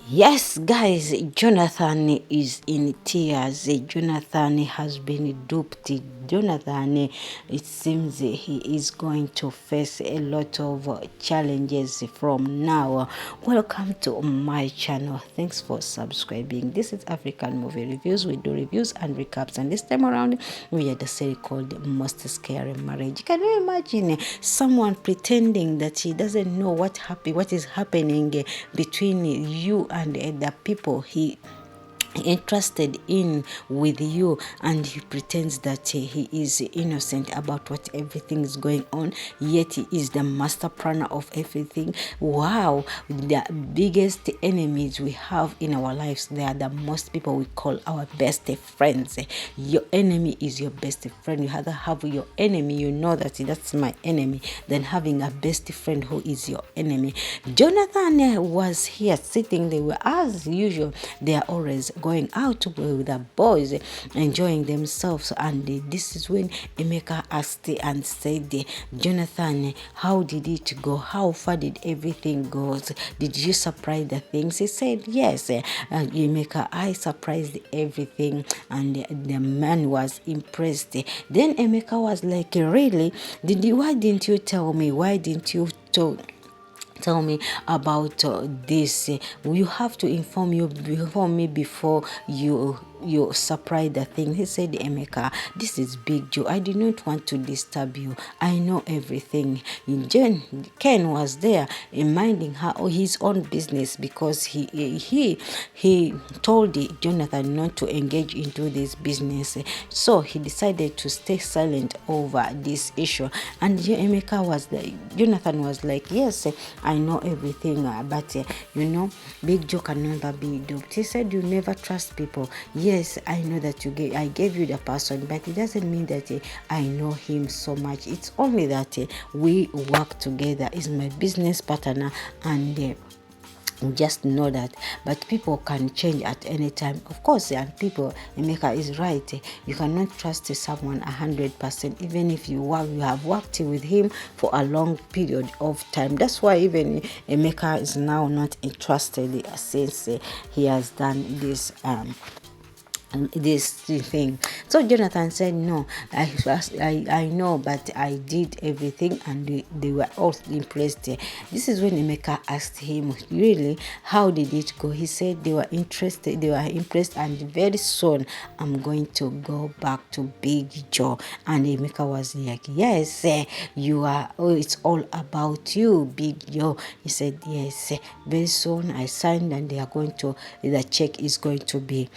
Yes, guys, Jonathan is in tears. Jonathan has been duped. Jonathan, it seems he is going to face a lot of challenges from now. Welcome to my channel. Thanks for subscribing. This is African Movie Reviews. We do reviews and recaps, and this time around, we had a series called Mr Scary Marriage. Can you imagine someone pretending that he doesn't know what is happening between you and the people he interested in with you, and he pretends that he is innocent about what everything is going on, yet he is the master planner of everything. Wow, the biggest enemies we have in our lives, they are the most people we call our best friends. Your enemy is your best friend. You rather have your enemy, you know that that's my enemy, than having a best friend who is your enemy. Jonathan was here sitting there, as usual. They are always going out with the boys, enjoying themselves, and this is when Emeka asked and said, Jonathan, how did it go? How far did everything go? Did you surprise the things? He said, yes, Emeka, I surprised everything, and the man was impressed. Then Emeka was like, really? Why didn't you tell me? Why didn't you tell me about this? You have to inform me before you surprise the thing. He said, Emeka, this is Big Joe. I do not want to disturb you. I know everything. Ken was there minding his own business, because he told Jonathan not to engage into this business. So he decided to stay silent over this issue. And Jonathan was like, yes, I know everything, but Big Joe can never be duped. He said, you never trust people. Yes, I know that I gave you the person, but it doesn't mean that I know him so much. It's only that we work together. He's my business partner, and just know that. But people can change at any time, of course, and people, Emeka is right. You cannot trust someone 100%, even if you have worked with him for a long period of time. That's why even Emeka is now not interested, since he has done this thing. So Jonathan said, no, I know, but I did everything, and they were all impressed. This is when Emeka asked him, really, how did it go? He said they were impressed, and very soon I'm going to go back to Big Joe. And Emeka was like, yes, you are, it's all about you, Big Joe. He said, yes, very soon I signed, and the check is going to be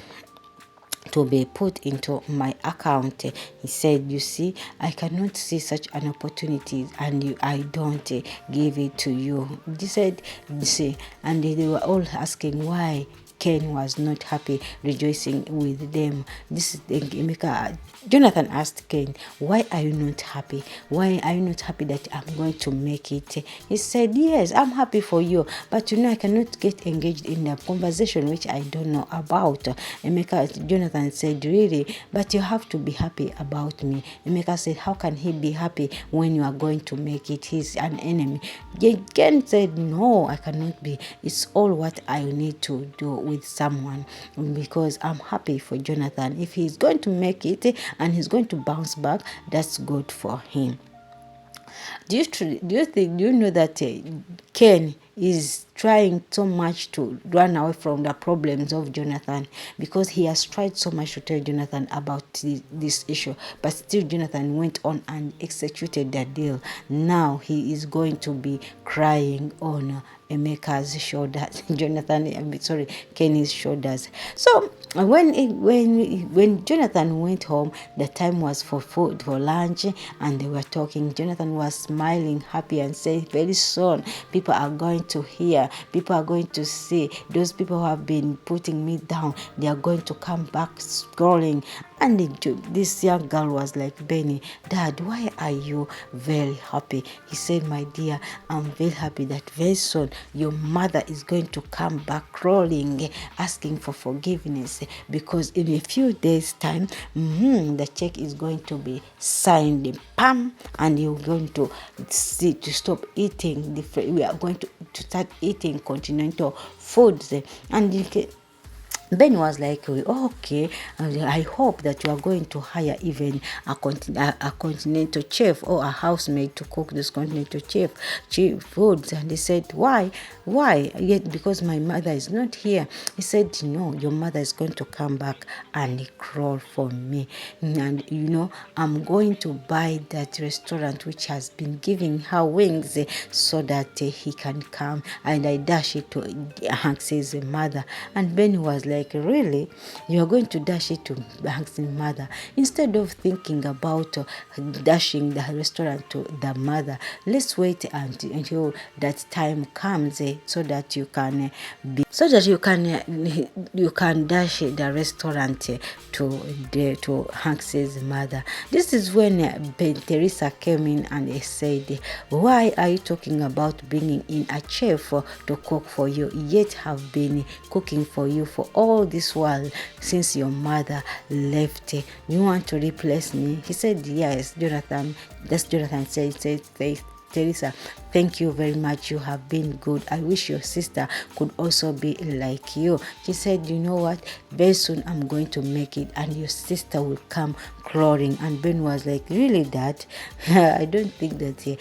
put into my account. He said, you see, I cannot see such an opportunity, and I don't give it to you. He said, see, and they were all asking why Ken was not happy, rejoicing with them. This is Emeka. Jonathan asked Ken, why are you not happy? Why are you not happy that I'm going to make it? He said, yes, I'm happy for you, but I cannot get engaged in a conversation which I don't know about. Jonathan said, really, but you have to be happy about me. Emeka said, how can he be happy when you are going to make it? He's an enemy. Ken said, no, I cannot be. It's all what I need to do with someone, because I'm happy for Jonathan. If he's going to make it and he's going to bounce back, that's good for him. Do you know that Ken is trying so much to run away from the problems of Jonathan, because he has tried so much to tell Jonathan about this issue, but still Jonathan went on and executed the deal. Now he is going to be crying on Emeka's shoulders, Kenny's shoulders. So when Jonathan went home, the time was for food, for lunch, and they were talking. Jonathan was smiling, happy, and saying, very soon people are going to hear, people are going to see, those people who have been putting me down, they are going to come back scrolling. And this young girl was like, Benny, Dad, why are you very happy? He said, my dear, I'm very happy that very soon your mother is going to come back crawling, asking for forgiveness, because in a few days' time, the check is going to be signed, pam, and you're going to stop eating. We are going to to start eating continental foods. And Ben was like, "Oh, okay, I hope that you are going to hire even a continental chef or a housemaid to cook this continental chef foods." And he said, "Why? Why?" Yet, because my mother is not here. He said, "No, your mother is going to come back and crawl for me. And I'm going to buy that restaurant which has been giving her wings so that he can come." And I dash it to Hanks's mother. And Ben was like, "Really? You are going to dash it to Hanks's mother?" Instead of thinking about dashing the restaurant to the mother, let's wait until that time comes so that you can you can dash the restaurant to Hanks's mother. This is when Teresa came in and said, "Why are you talking about bringing in a chef to cook for you, yet have been cooking for you for all this while since your mother left? You want to replace me?" He said, "Yes, Jonathan." That's Jonathan said, "Teresa, thank you very much. You have been good. I wish your sister could also be like you." She said, "You know what? Very soon I'm going to make it and your sister will come crawling." And Ben was like, "Really, Dad? I don't think that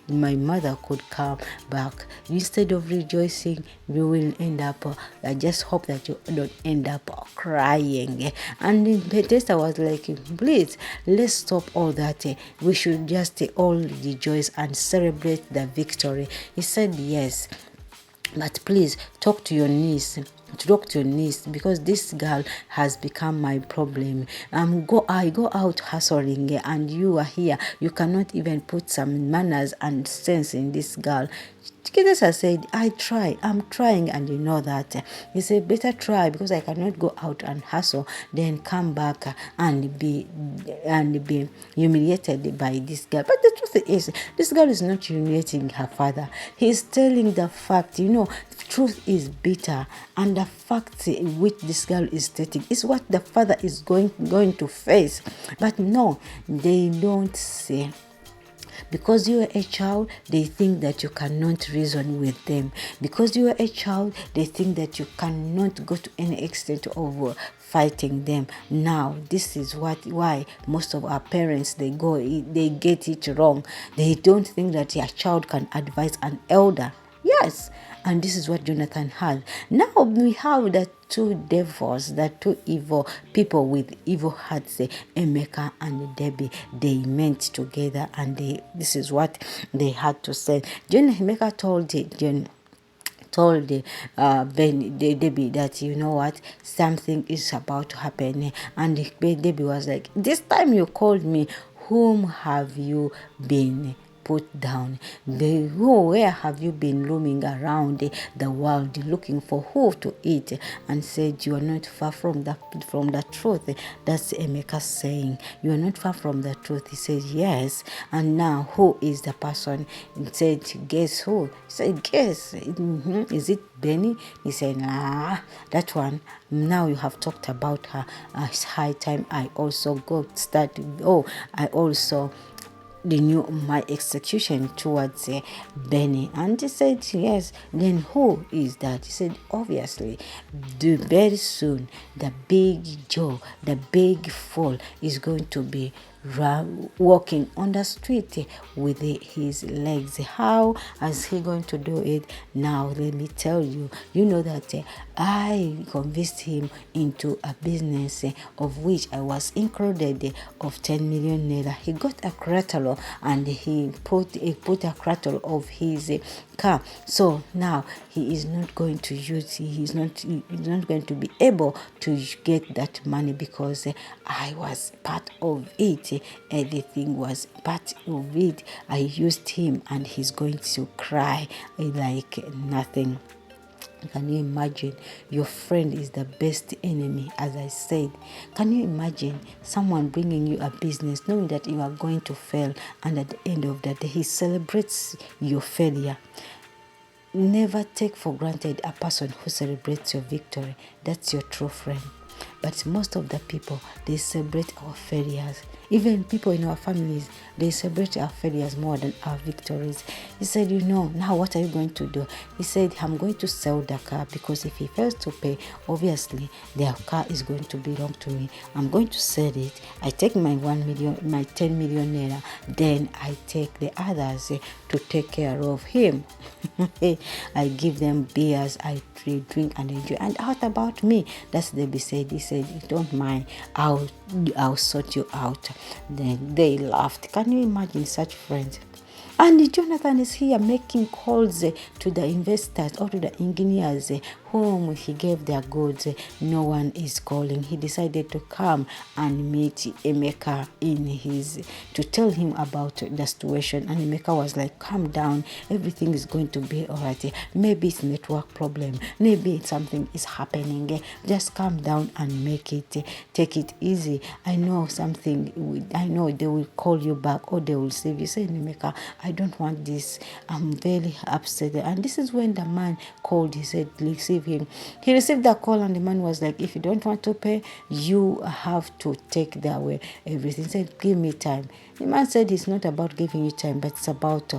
my mother could come back." Instead of rejoicing, we will end up, I just hope that you don't end up crying. And Bethesda was like, "Please, let's stop all that. We should just all rejoice and celebrate the victory." He said, "Yes, but please talk to your niece because this girl has become my problem. I go out hustling and you are here. You cannot even put some manners and sense in this girl." Teresa said, "I'm trying, and you know that." He said, "Better try, because I cannot go out and hustle, then come back and be humiliated by this girl." But the truth is, this girl is not humiliating her father. He's telling the fact. Truth is bitter, and the fact which this girl is stating is what the father is going to face. But no, they don't say. Because you are a child, they think that you cannot reason with them. Because you are a child, they think that you cannot go to any extent of fighting them. Now, this is why most of our parents, they get it wrong. They don't think that a child can advise an elder. Yes, and this is what Jonathan had. Now we have the two devils, the two evil people with evil hearts, Emeka and Debbie. They met together, and this is what they had to say. Emeka told Debbie that, "You know what, something is about to happen." And Debbie was like, "This time you called me, whom have you been put down? Where have you been roaming around the world looking for who to eat?" And said, "You are not far from the truth." That's Emeka saying, "You are not far from the truth." He said, "Yes." And now, who is the person? He said, "Guess who?" He said, "Guess. Is it Benny?" He said, "Nah, that one. Now you have talked about her. It's high time I also I also renew my execution towards Benny." And he said, "Yes." Then who is that? He said, "Obviously, very soon the big Joe, the big fool, is going to be walking on the street with his legs." How is he going to do it? Now let me tell you. You know that I convinced him into a business of which I was included of 10 million naira. He got a crattle and he put a crattle of his car. So now he is not going to use. He's not going to be able to get that money because I was part of it. Everything was part of it. I used him, and he's going to cry like nothing. Can you imagine? Your friend is the best enemy, as I said. Can you imagine someone bringing you a business knowing that you are going to fail, and at the end of the day he celebrates your failure? Never take for granted a person who celebrates your victory. That's your true friend. But most of the people, they celebrate our failures. Even people in our families, they celebrate our failures more than our victories. He said, now what are you going to do? He said, I'm going to sell the car, because if he fails to pay, obviously their car is going to belong to me. I'm going to sell it. I take my 1 million, my 10 million naira, then I take the others to take care of him. I give them beers, I drink and enjoy. And what about me? That's the baby said. He said, don't mind, I'll sort you out. Then they laughed. Can you imagine such friends? And Jonathan is here making calls to the investors or to the engineers whom he gave their goods. No one is calling. He decided to come and meet Emeka to tell him about the situation. And Emeka was like, calm down, everything is going to be all right. Maybe it's network problem. Maybe something is happening. Just calm down and take it easy. I know they will call you back or they will save you. Say, Emeka, I don't want this. I'm very upset. And this is when the man called. He said, receive him. He received the call and the man was like, if you don't want to pay, you have to take that way everything. He said, give me time. The man said, it's not about giving you time, but it's about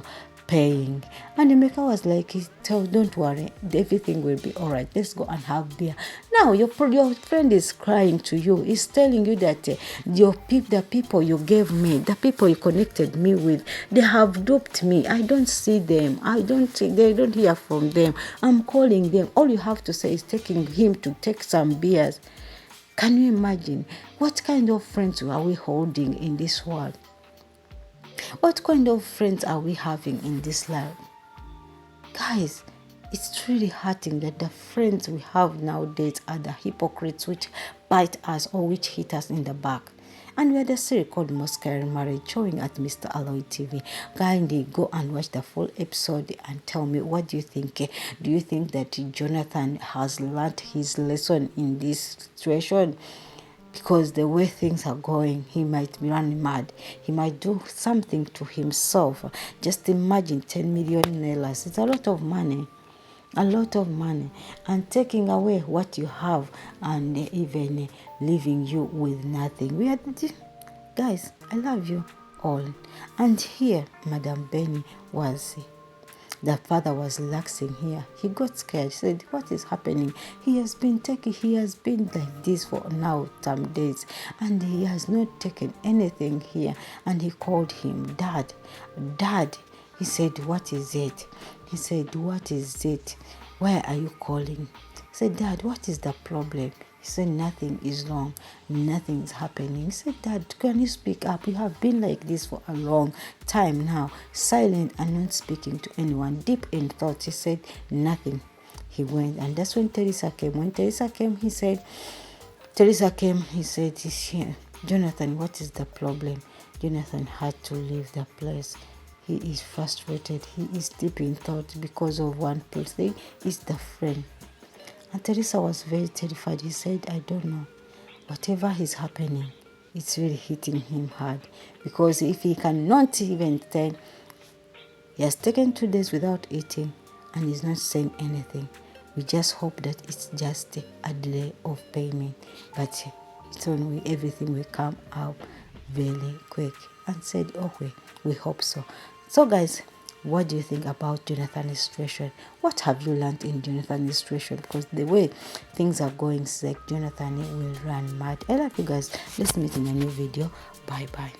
paying. And the maker was like, don't worry, everything will be all right. Let's go and have beer. Now your friend is crying to you. He's telling you that the people you gave me, the people you connected me with, they have duped me. I don't see them. They don't hear from them. I'm calling them. All you have to say is taking him to take some beers. Can you imagine? What kind of friends are we holding in this world? What kind of friends are we having in this life? Guys, it's really hurting that the friends we have nowadays are the hypocrites which bite us or which hit us in the back. And we had a series called Mosque Marriage showing at Mr ALOY TV. Kindly go and watch the full episode and tell me, what do you think? Do you think that Jonathan has learned his lesson in this situation? Because the way things are going, he might be running mad. He might do something to himself. Just imagine 10 million naira. It's a lot of money. A lot of money. And taking away what you have and even leaving you with nothing. Guys, I love you all. And here, Madam Benny the father was relaxing here. He got scared. He said, what is happening? He has been like this for now some days. And he has not taken anything here. And he called him, Dad. Dad. He said, what is it? He said, what is it? Why are you calling? He said, Dad, what is the problem? He said, nothing is wrong. Nothing is happening. He said, Dad, can you speak up? You have been like this for a long time now, silent and not speaking to anyone, deep in thought. He said, nothing. He went, and that's when Teresa came. When Teresa came, he said, Jonathan, what is the problem? Jonathan had to leave the place. He is frustrated. He is deep in thought because of one thing. Is the friend. And Teresa was very terrified. He said, I don't know. Whatever is happening, it's really hitting him hard. Because if he cannot even tell, he has taken 2 days without eating and he's not saying anything. We just hope that it's just a delay of payment. But it's on way, everything will come out very quick. And said, okay, we hope so. So guys, what do you think about Jonathan's situation? What have you learned in Jonathan's situation? Because the way things are going, it's like Jonathan will run mad. I love you guys. Let's meet in a new video. Bye bye.